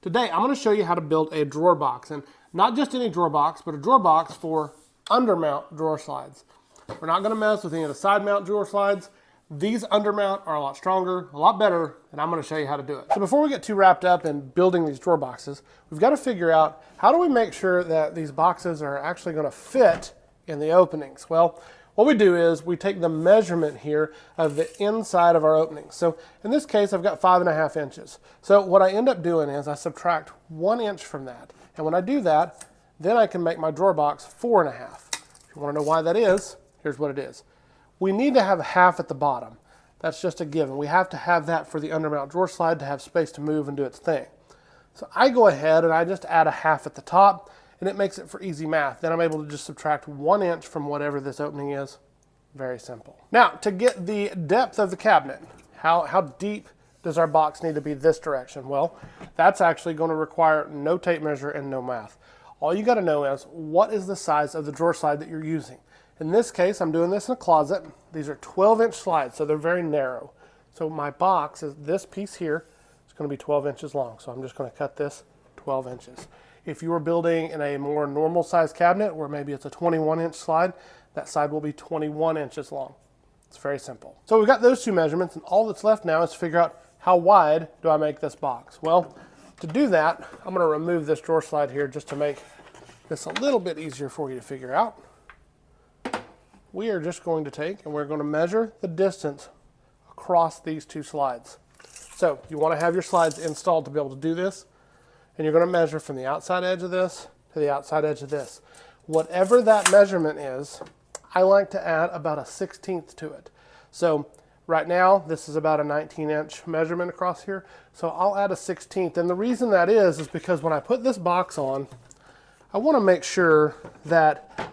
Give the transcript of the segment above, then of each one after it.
Today, I'm going to show you how to build a drawer box, and not just any drawer box, but a drawer box for undermount drawer slides. We're not going to mess with any of the side mount drawer slides. These undermount are a lot stronger, a lot better, and I'm going to show you how to do it. So before we get too wrapped up in building these drawer boxes, we've got to figure out how do we make sure that these boxes are actually going to fit in the openings. Well, what we do is we take the measurement here of the inside of our opening. So in this case, I've got 5.5 inches. So what I end up doing is I subtract 1 inch from that. And when I do that, then I can make my drawer box 4.5. If you want to know why that is, here's what it is. We need to have a half at the bottom. That's just a given. We have to have that for the undermount drawer slide to have space to move and do its thing. So I go ahead and I just add a half at the top, and it makes it for easy math. Then I'm able to just subtract 1 inch from whatever this opening is. Very simple. Now, to get the depth of the cabinet, how deep does our box need to be this direction? Well, that's actually going to require no tape measure and no math. All you got to know is what is the size of the drawer slide that you're using. In this case, I'm doing this in a closet. These are 12-inch slides, so they're very narrow. So my box is this piece here. It's going to be 12 inches long, so I'm just going to cut this 12 inches. If you were building in a more normal size cabinet where maybe it's a 21-inch slide, that side will be 21 inches long. It's very simple. So we've got those two measurements, and all that's left now is to figure out how wide do I make this box. Well, to do that, I'm going to remove this drawer slide here just to make this a little bit easier for you to figure out. We are just going to take and we're going to measure the distance across these two slides. So you want to have your slides installed to be able to do this. And you're going to measure from the outside edge of this to the outside edge of this. Whatever that measurement is, I like to add about a 1/16 to it. So right now, this is about a 19-inch measurement across here. So I'll add a 1/16. And the reason that is because when I put this box on, I want to make sure that,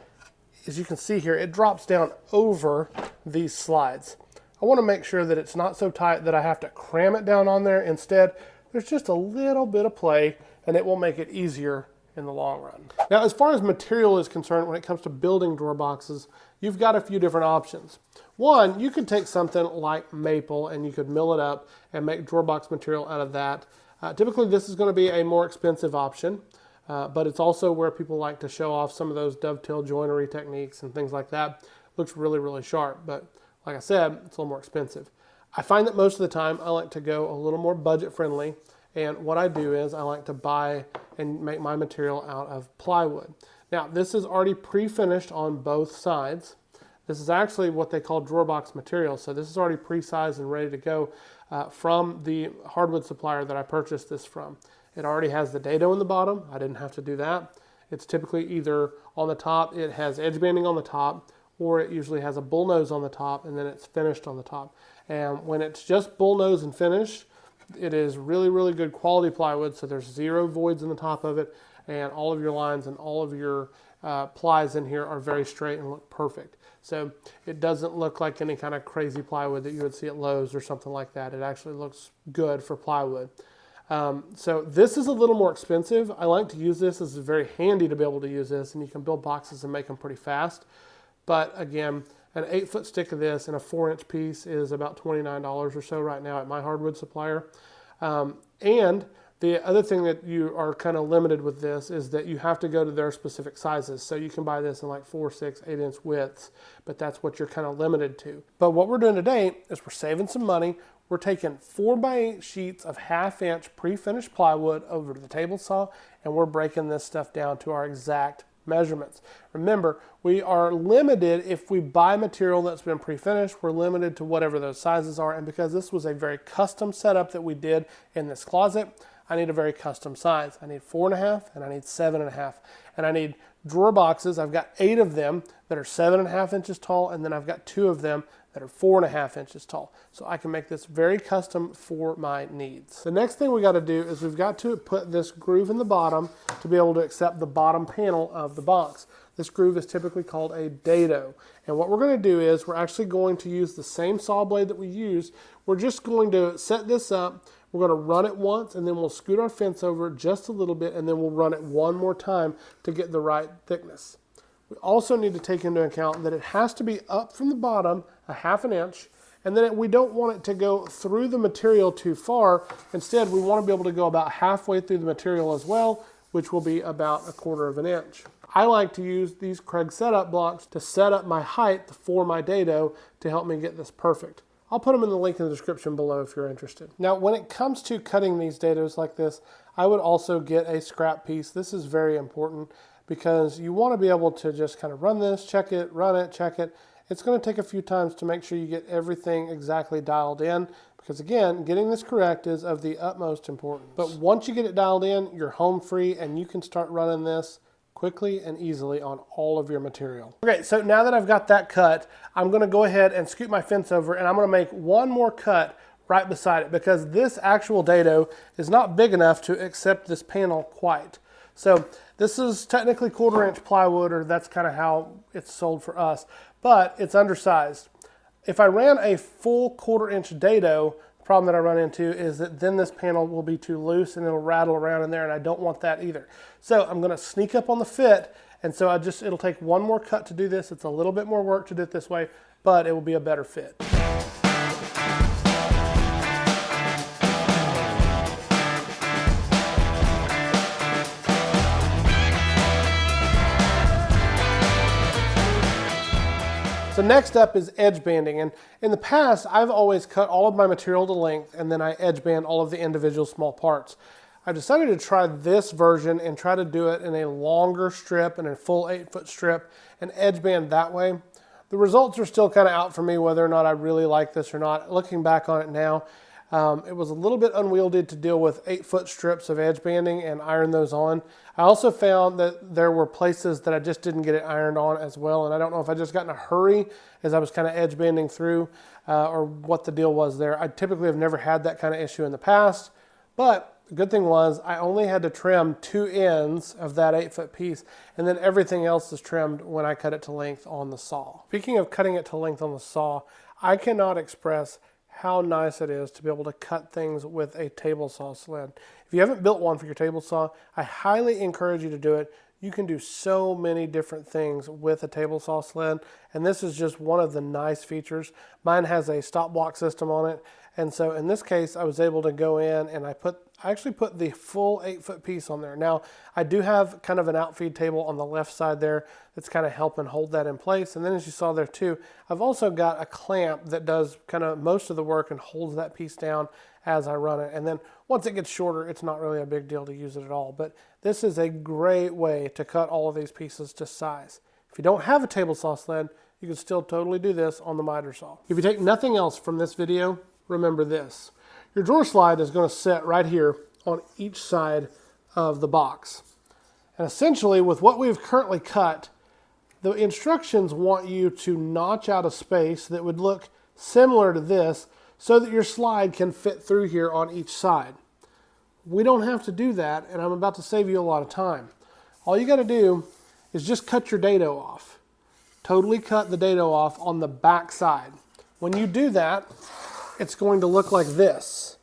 as you can see here, it drops down over these slides. I want to make sure that it's not so tight that I have to cram it down on there. Instead, there's just a little bit of play, and it will make it easier in the long run. Now, as far as material is concerned, when it comes to building drawer boxes, you've got a few different options. One, you could take something like maple and you could mill it up and make drawer box material out of that. Typically, this is going to be a more expensive option, but it's also where people like to show off some of those dovetail joinery techniques and things like that. Looks really, really sharp, but like I said, it's a little more expensive. I find that most of the time I like to go a little more budget friendly, and what I do is I like to buy and make my material out of plywood. Now, this is already pre-finished on both sides. This is actually what they call drawer box material, so this is already pre-sized and ready to go from the hardwood supplier that I purchased this from. It already has the dado in the bottom. I didn't have to do that. It's typically either on the top, it has edge banding on the top, or it usually has a bull nose on the top, and then it's finished on the top. And when it's just bull nose and finish, it is really, really good quality plywood, so there's zero voids in the top of it, and all of your lines and all of your plies in here are very straight and look perfect. So it doesn't look like any kind of crazy plywood that you would see at Lowe's or something like that. It actually looks good for plywood. So this is a little more expensive. I like to use this. It's very handy to be able to use this, and you can build boxes and make them pretty fast. But again, an 8-foot stick of this and a 4-inch piece is about $29 or so right now at my hardwood supplier. And the other thing that you are kind of limited with this is that you have to go to their specific sizes. So you can buy this in like 4, 6, 8-inch widths, but that's what you're kind of limited to. But what we're doing today is we're saving some money. We're taking 4x8 sheets of 1/2-inch pre-finished plywood over to the table saw, and we're breaking this stuff down to our exact measurements. Remember, we are limited if we buy material that's been pre-finished. We're limited to whatever those sizes are, and because this was a very custom setup that we did in this closet, I need a very custom size. I need 4.5 and I need 7.5, and I need drawer boxes. I've got 8 of them that are 7.5 inches tall, and then I've got 2 of them that are 4.5 inches tall. So I can make this very custom for my needs. The next thing we got to do is we've got to put this groove in the bottom to be able to accept the bottom panel of the box. This groove is typically called a dado. And what we're going to do is we're actually going to use the same saw blade that we used. We're just going to set this up. We're going to run it once, and then we'll scoot our fence over just a little bit, and then we'll run it one more time to get the right thickness. We also need to take into account that it has to be up from the bottom a 1/2 inch, And then we don't want it to go through the material too far. Instead, we want to be able to go about halfway through the material as well, which will be about 1/4 of an inch. I like to use these Kreg setup blocks to set up my height for my dado to help me get this perfect. I'll put them in the link in the description below if you're interested. Now, when it comes to cutting these dados like this, I would also get a scrap piece. This is very important because you want to be able to just kind of run this, check it, run it, check it. It's going to take a few times to make sure you get everything exactly dialed in because, again, getting this correct is of the utmost importance. But once you get it dialed in, you're home free and you can start running this quickly and easily on all of your material. Okay, so now that I've got that cut, I'm going to go ahead and scoot my fence over and I'm going to make one more cut right beside it because this actual dado is not big enough to accept this panel quite. So this is technically 1/4 inch plywood, or that's kind of how it's sold for us, but it's undersized. If I ran a full 1/4 inch dado, the problem that I run into is that then this panel will be too loose and it'll rattle around in there, and I don't want that either. So I'm going to sneak up on the fit, and so it'll take one more cut to do this. It's a little bit more work to do it this way, but it will be a better fit. So next up is edge banding, and in the past I've always cut all of my material to length and then I edge band all of the individual small parts. I've decided to try this version and try to do it in a longer strip and a full 8-foot strip and edge band that way. The results are still kind of out for me whether or not I really like this or not. Looking back on it now, it was a little bit unwieldy to deal with 8-foot strips of edge banding and iron those on. I also found that there were places that I just didn't get it ironed on as well, and I don't know if I just got in a hurry as I was kind of edge banding through or what the deal was there. I typically have never had that kind of issue in the past, but the good thing was I only had to trim 2 ends of that 8-foot piece, and then everything else is trimmed when I cut it to length on the saw. Speaking of cutting it to length on the saw, I cannot express how nice it is to be able to cut things with a table saw sled. If you haven't built one for your table saw, I highly encourage you to do it. You can do so many different things with a table saw sled, and this is just one of the nice features. Mine has a stop block system on it, and so in this case I was able to go in and I actually put the full 8-foot piece on there. Now I do have kind of an outfeed table on the left side there that's kind of helping hold that in place, and then as you saw there too, I've also got a clamp that does kind of most of the work and holds that piece down as I run it. And then once it gets shorter, it's not really a big deal to use it at all. But this is a great way to cut all of these pieces to size. If you don't have a table saw sled, you can still totally do this on the miter saw. If you take nothing else from this video, remember this. Your drawer slide is going to sit right here on each side of the box. And essentially with what we've currently cut, the instructions want you to notch out a space that would look similar to this so that your slide can fit through here on each side. We don't have to do that, and I'm about to save you a lot of time. All you got to do is just cut your dado off. Totally cut the dado off on the back side. When you do that, it's going to look like this.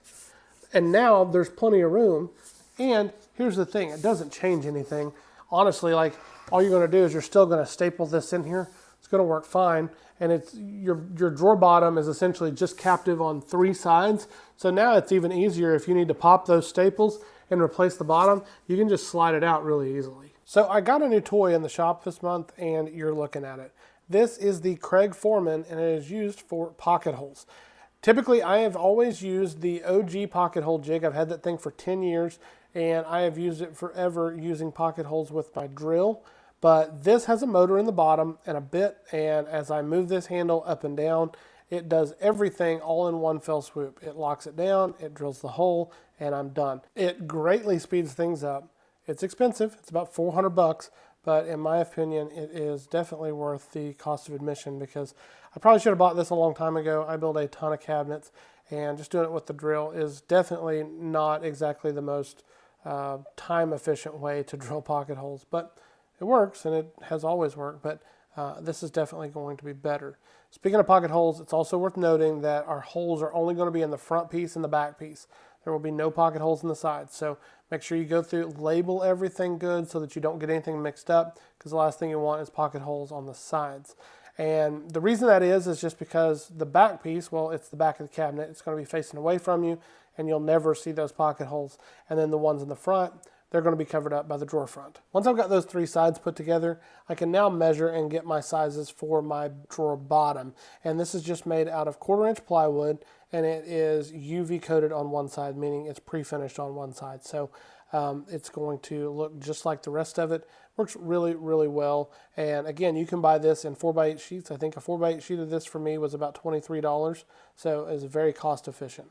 And now there's plenty of room. And here's the thing, it doesn't change anything. Honestly, like all you're going to do is you're still going to staple this in here. It's going to work fine. And it's your drawer bottom is essentially just captive on 3 sides. So now it's even easier if you need to pop those staples and replace the bottom, you can just slide it out really easily. So I got a new toy in the shop this month and you're looking at it. This is the Kreg Foreman and it is used for pocket holes. Typically I have always used the OG pocket hole jig. I've had that thing for 10 years and I have used it forever using pocket holes with my drill. But this has a motor in the bottom and a bit, and as I move this handle up and down, it does everything all in one fell swoop. It locks it down, it drills the hole, and I'm done. It greatly speeds things up. It's expensive, it's about $400, but in my opinion, it is definitely worth the cost of admission because I probably should have bought this a long time ago. I build a ton of cabinets, and just doing it with the drill is definitely not exactly the most time-efficient way to drill pocket holes, but it works, and it has always worked, but this is definitely going to be better. Speaking of pocket holes, it's also worth noting that our holes are only going to be in the front piece and the back piece. There will be no pocket holes in the sides, so make sure you go through, label everything good so that you don't get anything mixed up, because the last thing you want is pocket holes on the sides. And the reason that is just because the back piece, well, it's the back of the cabinet. It's going to be facing away from you, and you'll never see those pocket holes. And then the ones in the front, they're going to be covered up by the drawer front. Once I've got those three sides put together, I can now measure and get my sizes for my drawer bottom. And this is just made out of 1/4-inch plywood, and it is UV coated on one side, meaning it's pre-finished on one side. So it's going to look just like the rest of it. Works really, really well. And again, you can buy this in 4x8 sheets. I think a 4x8 sheet of this for me was about $23. So it's very cost efficient.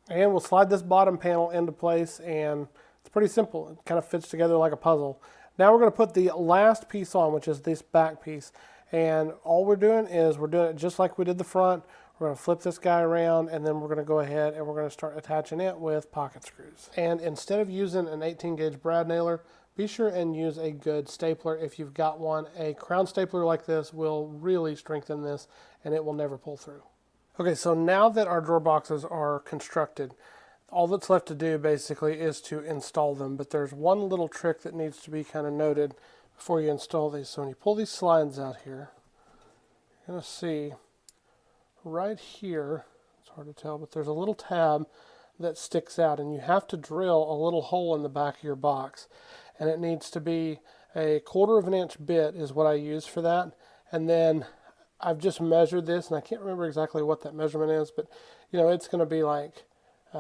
And we'll slide this bottom panel into place, and it's pretty simple. It kind of fits together like a puzzle. Now we're going to put the last piece on, which is this back piece. And all we're doing is we're doing it just like we did the front. We're going to flip this guy around, and then we're going to go ahead and we're going to start attaching it with pocket screws. And instead of using an 18-gauge brad nailer, be sure and use a good stapler if you've got one. A crown stapler like this will really strengthen this, and it will never pull through. Okay, so now that our drawer boxes are constructed, all that's left to do basically is to install them. But there's one little trick that needs to be kind of noted before you install these. So when you pull these slides out here, you're going to see right here, it's hard to tell, but there's a little tab that sticks out, and you have to drill a little hole in the back of your box. And it needs to be a 1/4 inch bit is what I use for that. And then I've just measured this, and I can't remember exactly what that measurement is, but you know, it's going to be like a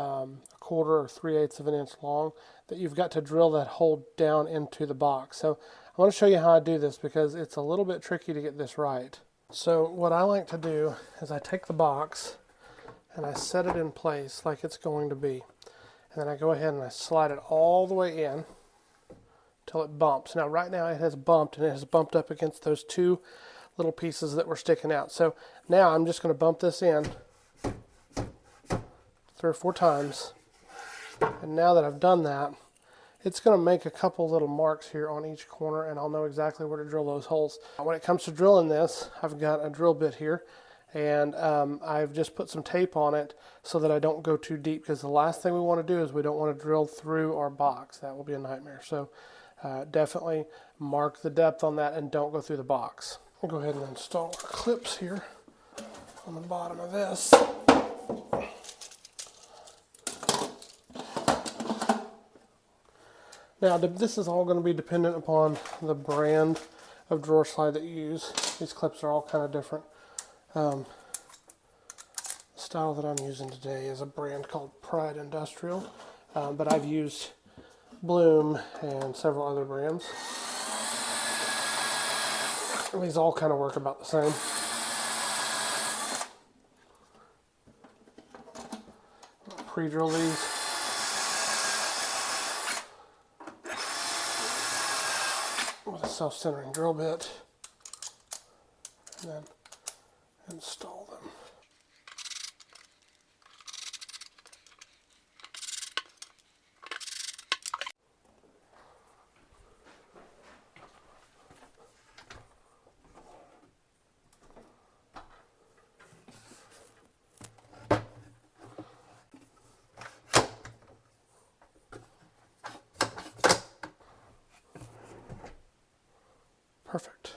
1/4 or 3/8 of an inch long that you've got to drill that hole down into the box. So I want to show you how I do this because it's a little bit tricky to get this right. So what I like to do is I take the box and I set it in place like it's going to be. And then I go ahead and I slide it all the way in until it bumps. Now right now it has bumped, and it has bumped up against those two little pieces that were sticking out. So now I'm just going to bump this in 3 or 4 times. And now that I've done that, it's going to make a couple little marks here on each corner, and I'll know exactly where to drill those holes. When it comes to drilling this, I've got a drill bit here, and I've just put some tape on it so that I don't go too deep, because the last thing we want to do is we don't want to drill through our box. That will be a nightmare. So definitely mark the depth on that and don't go through the box. I'll go ahead and install our clips here on the bottom of this. Now this is all going to be dependent upon the brand of drawer slide that you use. These clips are all kind of different. The style that I'm using today is a brand called Pride Industrial, but I've used Bloom and several other brands. These all kind of work about the same. Pre-drill these. With a self-centering drill bit, and then install them. Perfect.